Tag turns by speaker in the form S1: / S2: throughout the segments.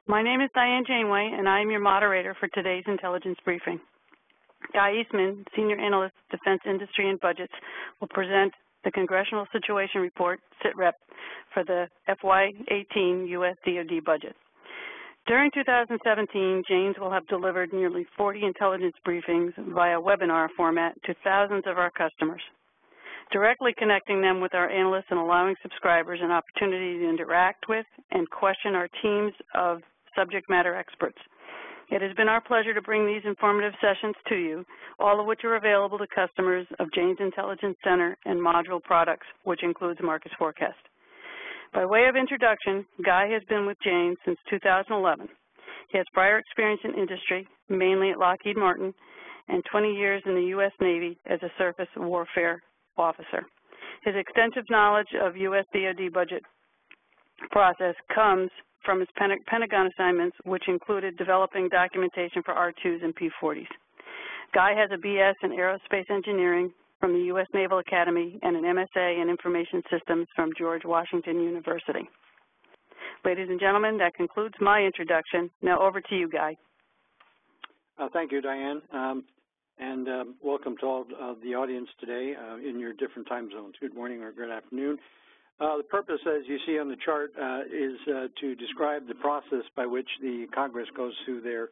S1: My name is Diane Janeway, and I am your moderator for today's intelligence briefing. Guy Eastman, Senior Analyst, Defense Industry and Budgets, will present the Congressional Situation Report, SITREP, for the FY18 U.S. DoD budget. During 2017, Janes will have delivered nearly 40 intelligence briefings via webinar format to thousands of our customers, directly connecting them with our analysts and allowing subscribers an opportunity to interact with and question our teams of subject matter experts. It has been our pleasure to bring these informative sessions to you, all of which are available to customers of Jane's Intelligence Center and module products, which includes Marcus Forecast. By way of introduction, Guy has been with Jane since 2011. He has prior experience in industry, mainly at Lockheed Martin, and 20 years in the U.S. Navy as a surface warfare officer. His extensive knowledge of U.S. DoD budget process comes from his Pentagon assignments, which included developing documentation for R2s and P-40s. Guy has a BS in Aerospace Engineering from the U.S. Naval Academy and an MSA in Information Systems from George Washington University. Ladies and gentlemen, that concludes my introduction. Now over to you, Guy.
S2: Thank you, Diane, and welcome to all of the audience today in your different time zones. Good morning or good afternoon. The purpose, as you see on the chart, is to describe the process by which the Congress goes through their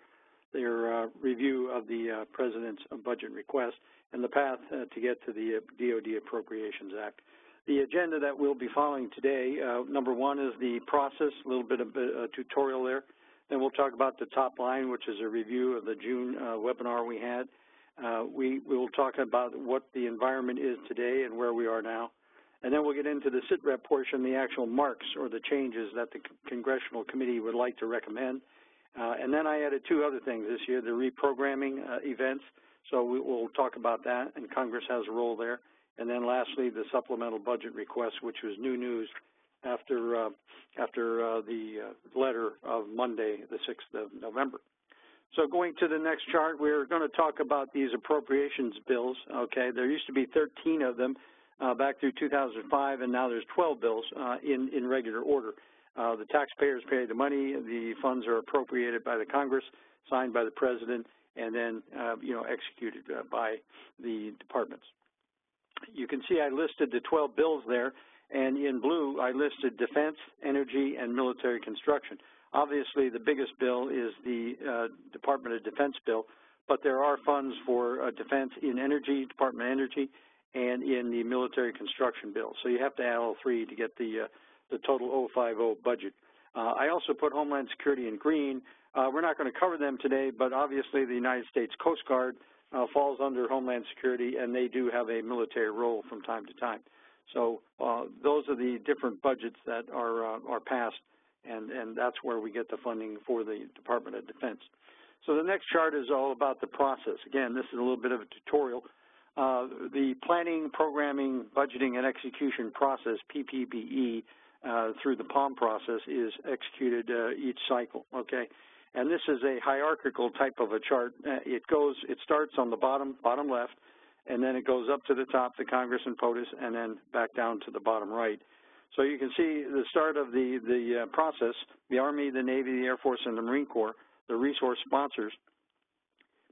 S2: review of the President's budget request and the path to get to the DoD Appropriations Act. The agenda that we'll be following today, number one is the process, a little bit of a tutorial there. Then we'll talk about the top line, which is a review of the June webinar we had. We will talk about what the environment is today and where we are now. And then we'll get into the SITREP portion, the actual marks or the changes that the Congressional Committee would like to recommend. And then I added two other things this year, the reprogramming events. So we'll talk about that, and Congress has a role there. And then lastly, the supplemental budget request, which was new news after the letter of Monday, the 6th of November. So going to the next chart, we're going to talk about these appropriations bills. Okay, there used to be 13 of them back through 2005, and now there's 12 bills in regular order. The taxpayers pay the money, the funds are appropriated by the Congress, signed by the President, and then executed by the departments. You can see I listed the 12 bills there, and in blue I listed defense, energy, and military construction. Obviously, the biggest bill is the Department of Defense bill, but there are funds for defense in energy, Department of Energy, and in the military construction bill. So you have to add all three to get the total 050 budget. I also put Homeland Security in green. We're not going to cover them today, but obviously the United States Coast Guard falls under Homeland Security, and they do have a military role from time to time. So those are the different budgets that are passed, and that's where we get the funding for the Department of Defense. So the next chart is all about the process. Again, this is a little bit of a tutorial. The planning, programming, budgeting, and execution process, PPBE, through the POM process is executed each cycle, okay? And this is a hierarchical type of a chart. It starts on the bottom left, and then it goes up to the top, the Congress and POTUS, and then back down to the bottom right. So you can see the start of the process, the Army, the Navy, the Air Force, and the Marine Corps, the resource sponsors,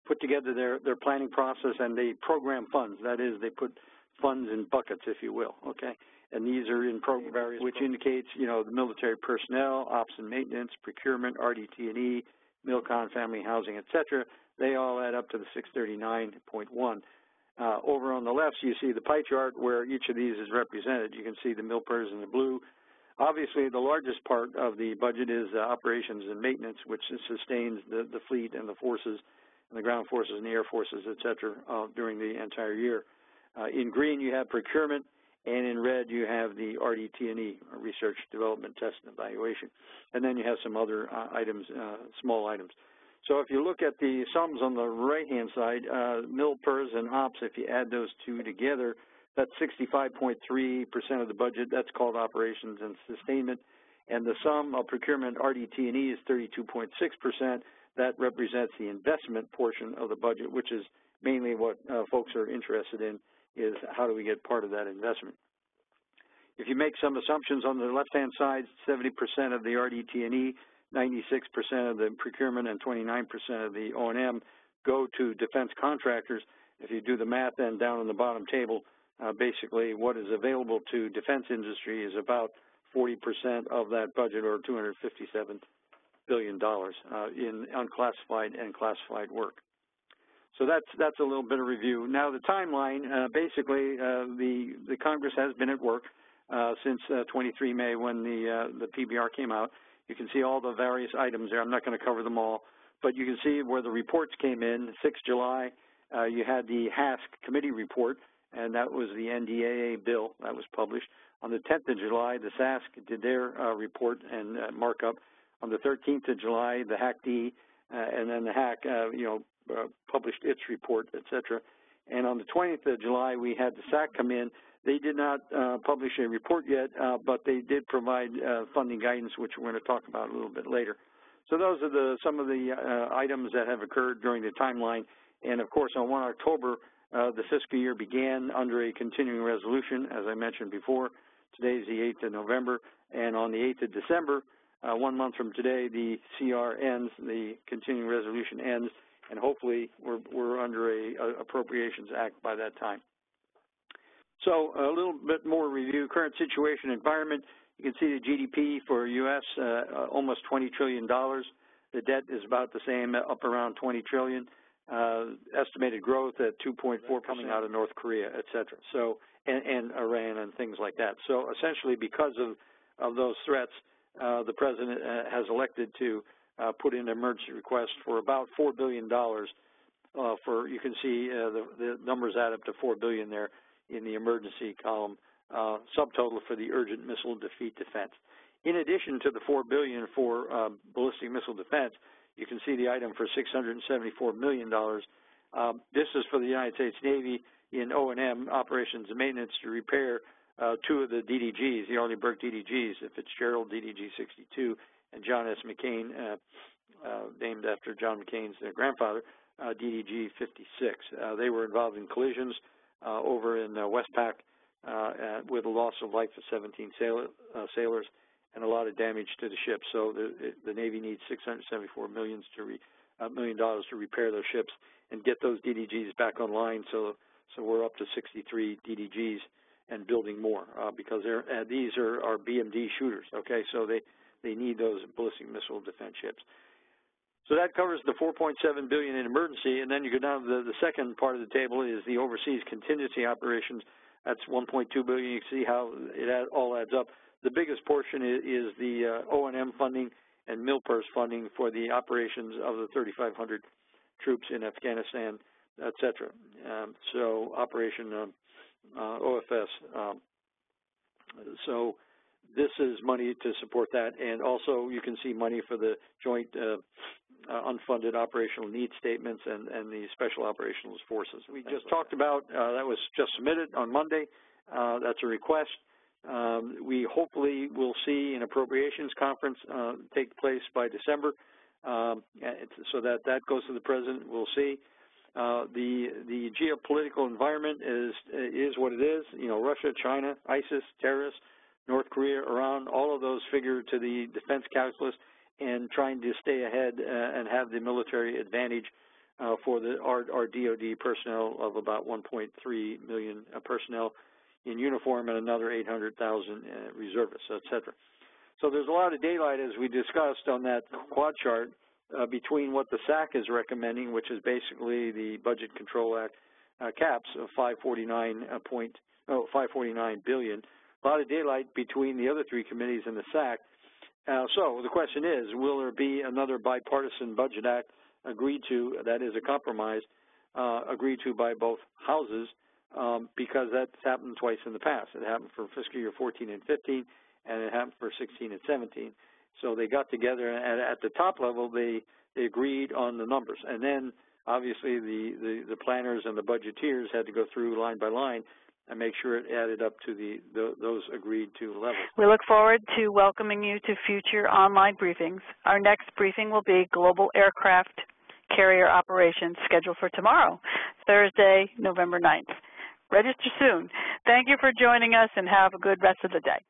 S2: put together their planning process, and they program funds. That is, they put funds in buckets, if you will, okay? And these are in various, which indicates, the military personnel, ops and maintenance, procurement, RDT&E, MILCON, family housing, et cetera. They all add up to the 639.1. Over on the left, you see the pie chart where each of these is represented. You can see the MILPERS in the blue. Obviously, the largest part of the budget is operations and maintenance, which sustains the fleet and the forces, and the ground forces and the air forces, et cetera, during the entire year. In green, you have procurement, and in red, you have the RDT&E, research, development, test, and evaluation. And then you have some other items, small items. So if you look at the sums on the right-hand side, MILPERS and OPS, if you add those two together, that's 65.3% of the budget. That's called operations and sustainment. And the sum of procurement RDT&E is 32.6%. That represents the investment portion of the budget, which is mainly what folks are interested in, is how do we get part of that investment. If you make some assumptions on the left-hand side, 70% of the RDT&E 96% of the procurement and 29% of the O&M go to defense contractors. If you do the math then down on the bottom table, basically what is available to defense industry is about 40% of that budget, or $257 billion in unclassified and classified work. So that's a little bit of review. Now the timeline, basically the Congress has been at work since 23 May when the PBR came out. You can see all the various items there. I'm not going to cover them all, but you can see where the reports came in. 6 July, you had the HASC committee report, and that was the NDAA bill that was published. On the 10th of July, the SASC did their report and markup. On the 13th of July, the HAC-D, and then the HAC, published its report, etc. And on the 20th of July, we had the SAC come in. They did not publish a report yet, but they did provide funding guidance, which we're going to talk about a little bit later. So those are some of the items that have occurred during the timeline. And of course, on 1 October, the fiscal year began under a continuing resolution, as I mentioned before. Today is the 8th of November, and on the 8th of December, 1 month from today, the CR ends, the continuing resolution ends, and hopefully we're under a Appropriations Act by that time. So a little bit more review, current situation, environment. You can see the GDP for U.S. Almost $20 trillion. The debt is about the same, up around $20 trillion. Estimated growth at 2.4% coming out of North Korea, et cetera. So, and Iran and things like that. So essentially because of those threats, the President has elected to put in an emergency request for about $4 billion you can see the numbers add up to $4 billion there in the emergency column, subtotal for the urgent missile defeat defense. In addition to the $4 billion for ballistic missile defense, you can see the item for $674 million. This is for the United States Navy in O&M, operations and maintenance, to repair 2 of the DDGs, the Arleigh Burke DDGs, the Fitzgerald DDG-62 and John S. McCain, named after John McCain's grandfather, DDG-56. They were involved in collisions over in Westpac with a loss of life of 17 sailors and a lot of damage to the ships. So the Navy needs $674 million to repair those ships and get those DDGs back online. So we're up to 63 DDGs and building more because these are BMD shooters. Okay, so they need those ballistic missile defense ships. So that covers the $4.7 billion in emergency, and then you go down to the second part of the table is the overseas contingency operations. That's $1.2 billion. You can see how it all adds up. The biggest portion is the O&M funding and MILPERS funding for the operations of the 3,500 troops in Afghanistan, et cetera. So Operation OFS. So this is money to support that, and also you can see money for the joint unfunded operational needs statements and the special operational forces. We just talked about, that was just submitted on Monday. That's a request. We hopefully will see an appropriations conference take place by December, so that goes to the President. We'll see. The geopolitical environment is what it is. You know, Russia, China, ISIS, terrorists, North Korea, Iran, all of those figure to the defense calculus, and trying to stay ahead and have the military advantage for our DoD personnel of about 1.3 million personnel in uniform and another 800,000 reservists, et cetera. So there's a lot of daylight, as we discussed on that quad chart, between what the SAC is recommending, which is basically the Budget Control Act caps of $549 billion. A lot of daylight between the other 3 committees and the SAC. So the question is, will there be another bipartisan budget act agreed to, that is a compromise, agreed to by both houses, because that's happened twice in the past. It happened for fiscal year 14 and 15, and it happened for 16 and 17. So they got together, and at the top level, they agreed on the numbers. And then, obviously, the planners and the budgeteers had to go through line by line and make sure it added up to those agreed to levels.
S1: We look forward to welcoming you to future online briefings. Our next briefing will be Global Aircraft Carrier Operations, scheduled for tomorrow, Thursday, November 9th. Register soon. Thank you for joining us, and have a good rest of the day.